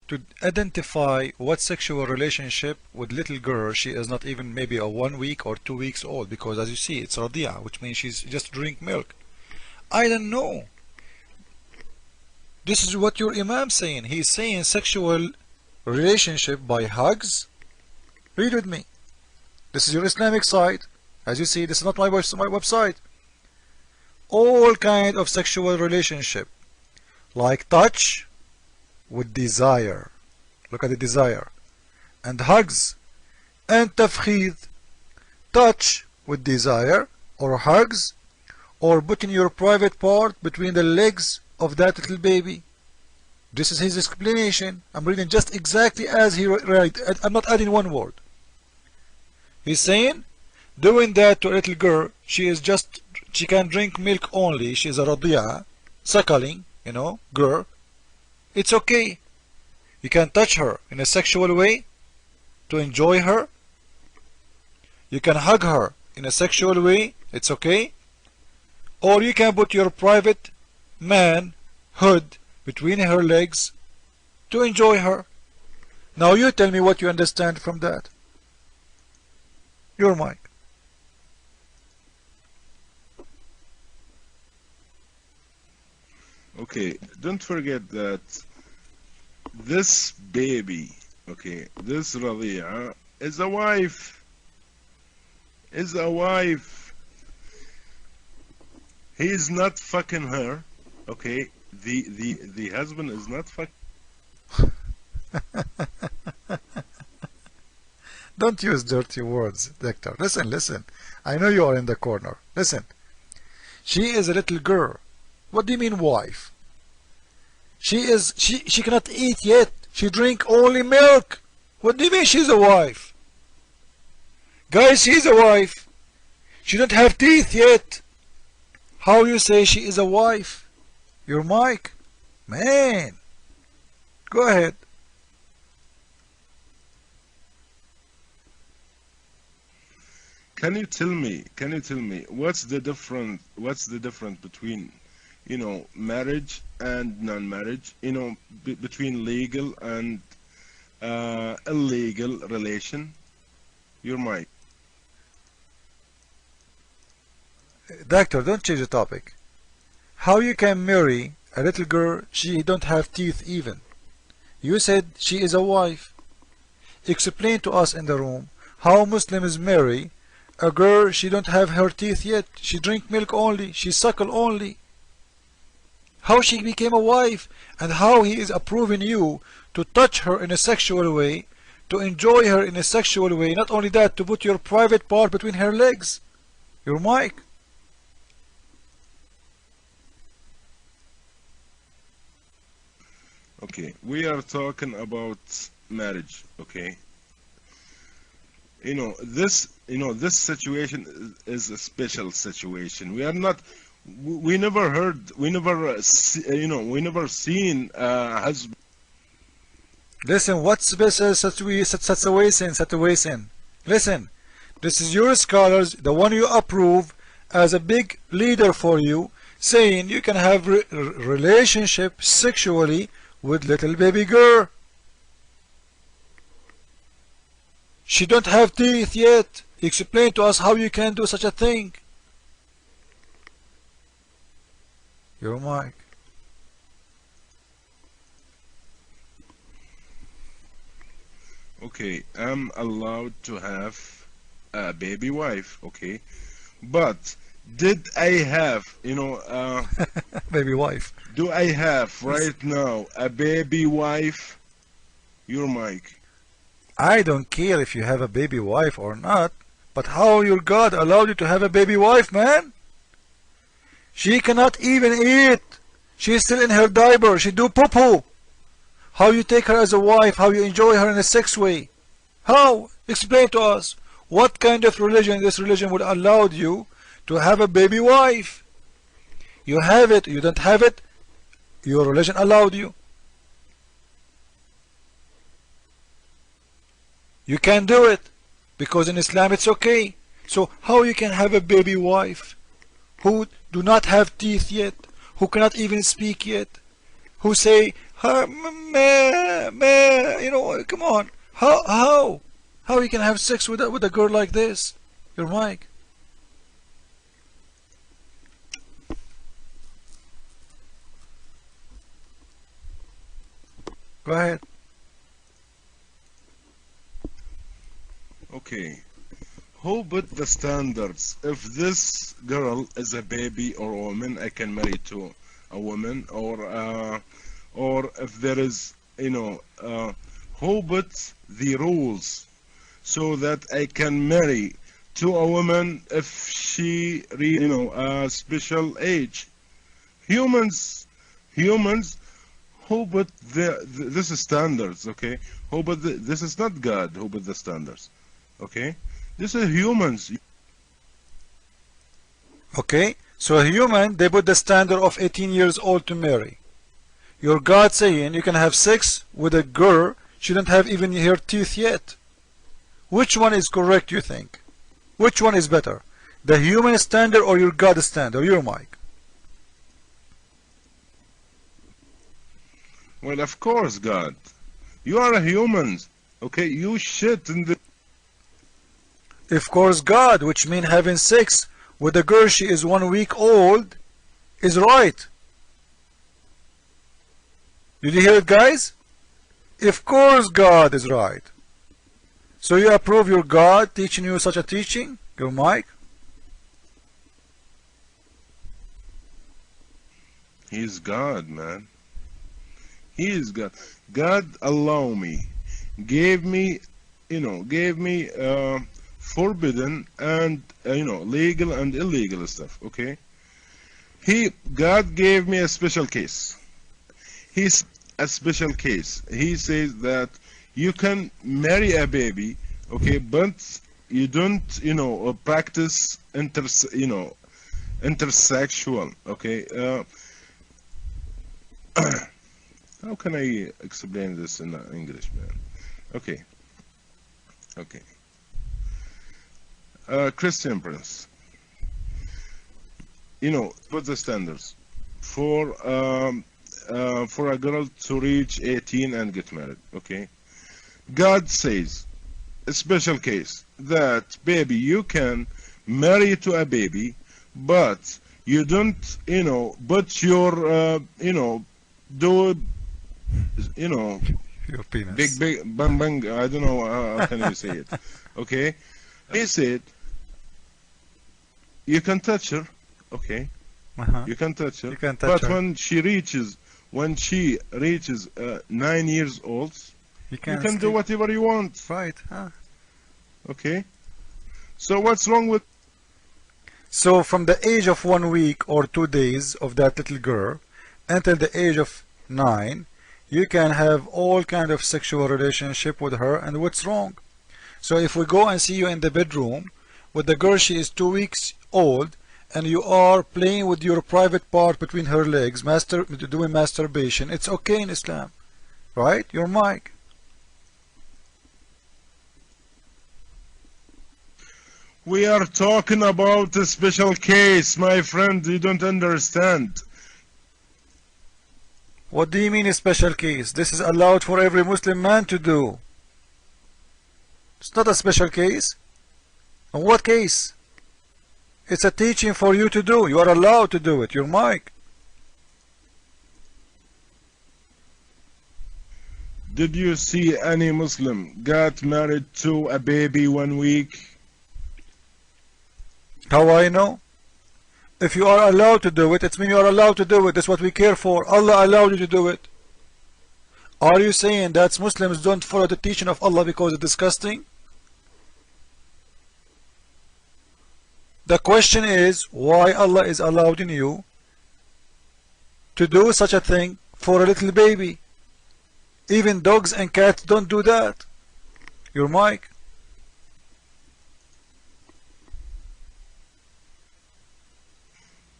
to identify what sexual relationship with little girl. She is not even maybe a 1 week or 2 weeks old, because as you see it's radia, which means she's just drink milk. I don't know. This is what your imam saying. He's saying sexual relationship by hugs. Read with me. This is your Islamic site. As you see, this is not my website. All kind of sexual relationship, like touch with desire. Look at the desire. And hugs and tafkhid. Touch with desire, or hugs, or putting your private part between the legs of that little baby. This is his explanation. I'm reading just exactly as he wrote. I'm not adding one word. He's saying doing that to a little girl, she can drink milk only. She is a radia, suckling, girl. It's okay. You can touch her in a sexual way to enjoy her. You can hug her in a sexual way. It's okay. Or you can put your private manhood between her legs to enjoy her. Now you tell me what you understand from that. Your mic. Okay, don't forget that this baby, okay, this Radia is a wife. Is a wife. He is not fucking her, okay? The husband is not fucking. Don't use dirty words, Doctor. Listen. I know you are in the corner. Listen. She is a little girl. What do you mean wife? She cannot eat yet. She drink only milk. What do you mean she's a wife? Guys, she's a wife. She don't have teeth yet. How you say she is a wife? Your mic? Man. Go ahead. Can you tell me what's the difference between marriage and non-marriage, between legal and illegal relation? Your mic. Doctor, don't change the topic. How you can marry a little girl, she don't have teeth even? You said she is a wife. Explain to us in the room how Muslims marry a girl, she don't have her teeth yet. She drink milk only. She suckle only. How she became a wife, and how he is approving you to touch her in a sexual way, to enjoy her in a sexual way. Not only that, to put your private part between her legs. Your mic. Okay, we are talking about marriage, okay? This situation is a special situation. We never heard, we never seen husband. Listen, what's special situation? Listen, this is your scholars, the one you approve as a big leader for you, saying you can have relationship sexually with little baby girl. She don't have teeth yet. Explain to us how you can do such a thing. Your mic. Okay, I'm allowed to have a baby wife, okay? But did I have, baby wife? Do I have right now a baby wife? Your mic. I don't care if you have a baby wife or not, but how your God allowed you to have a baby wife, man? She cannot even eat. She's still in her diaper. She do poo-poo. How you take her as a wife? How you enjoy her in a sex way? How? Explain to us. What kind of religion this religion would allow you to have a baby wife? You have it. You don't have it. Your religion allowed you. You can do it because in Islam it's okay. So how you can have a baby wife who do not have teeth yet, who cannot even speak yet, who say You know, come on. How you can have sex with a girl like this? Your mic. Go ahead. Okay. Who put the standards? If this girl is a baby or a woman, I can marry to a woman, or if there is, who put the rules so that I can marry to a woman if she, a special age? Humans, who put this is standards, okay? Who put this is not God who put the standards, okay? This is humans. Okay, so a human, they put the standard of 18 years old to marry. Your God saying you can have sex with a girl, she don't have even her teeth yet. Which one is correct, you think? Which one is better? The human standard or your God standard? Your mic. Well, of course, God. You are a human, okay? You shit in the... Of course, God, which means having sex with a girl she is 1 week old, is right. Did you hear it, guys? Of course, God is right. So you approve your God teaching you such a teaching? Your mic? He's God, man. He is God. God allow me, gave me forbidden and legal and illegal stuff, okay? God gave me a special case. He's a special case. He says that you can marry a baby, okay, but you don't practice intersexual, okay? How can I explain this in English, man? Okay. Christian Prince, put the standards for a girl to reach 18 and get married, okay? God says, a special case, that baby, you can marry to a baby, but you don't, but your, do, Your penis. big, bang, bang, I don't know how can you say it, okay? He said, you can touch her, okay? You can touch her, but her. when she reaches 9 years old, you can do whatever you want. Right, huh? Okay? So what's wrong with... So from the age of 1 week or 2 days of that little girl until the age of 9, you can have all kind of sexual relationship with her, and what's wrong? So if we go and see you in the bedroom with the girl, she is 2 weeks old, and you are playing with your private part between her legs, doing masturbation, it's okay in Islam, right? Your mic. We are talking about a special case, my friend. You don't understand. What do you mean a special case? This is allowed for every Muslim man to do. It's not a special case. And what case? It's a teaching for you to do. You are allowed to do it. Your mic. Did you see any Muslim got married to a baby 1 week? How I know? If you are allowed to do it, it means you are allowed to do it. That's what we care for. Allah allowed you to do it. Are you saying that Muslims don't follow the teaching of Allah because it's disgusting? The question is, why Allah is allowing you to do such a thing for a little baby? Even dogs and cats don't do that. Your mic.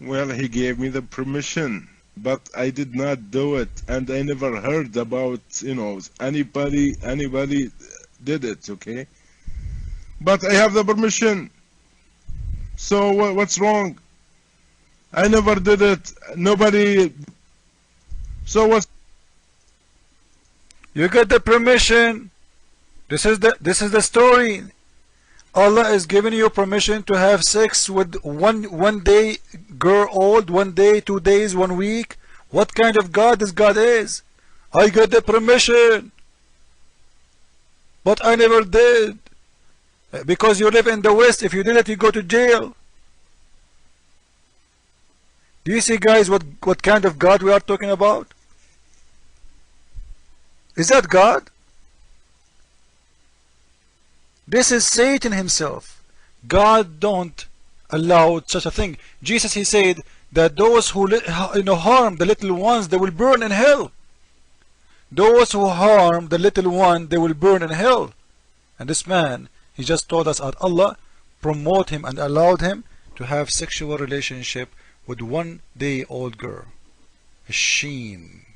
Well, he gave me the permission, but I did not do it, and I never heard about, anybody did it, okay? But I have the permission. So what's wrong? I never did it. Nobody. So what's... You get the permission. This is the story. Allah is giving you permission to have sex with one day girl old, 1 day, 2 days, 1 week. What kind of God this God is? I got the permission, but I never did. Because you live in the West, if you did it, you go to jail. Do you see, guys, what kind of God we are talking about? Is that God? This is Satan himself. God don't allow such a thing. Jesus, he said that those who harm the little ones, they will burn in hell. Those who harm the little one, they will burn in hell. And this man, he just told us that Allah promote him and allowed him to have sexual relationship with 1 day old girl. A shame.